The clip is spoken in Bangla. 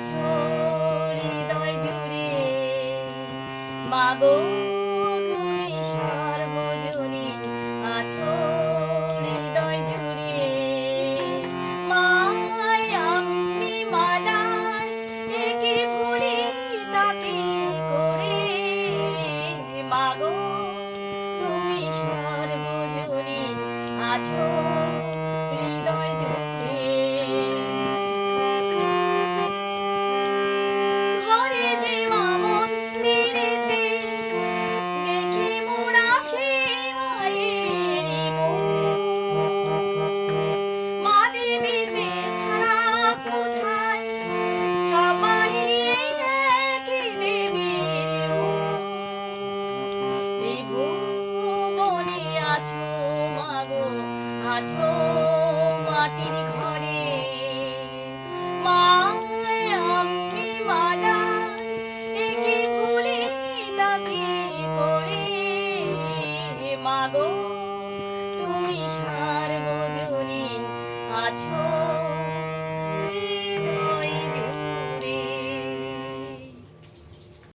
আছো হৃদয় জুড়ে, মাগো তুমি সর্বজনীন আছো হৃদয় জুড়ে। মায় আমি মাদার, একে ভুলি তাকে করে, মাগো তুমি সর্বজনীন আছো হৃদয় জুড়ে। ঘরে যে মা মন্দিরেতে দেখি মোরা সে মায়েরই মুখ। মা দেবীতে ধারা কোথায়, সবাই একই দেবীর রূপ। ত্রিভুবনে আছো মাগো, আছো মাটির ঘরে। মায় আমি মাদার, একে ভুলি তাকে করে, মাগো তুমি সার্বজনীন আছো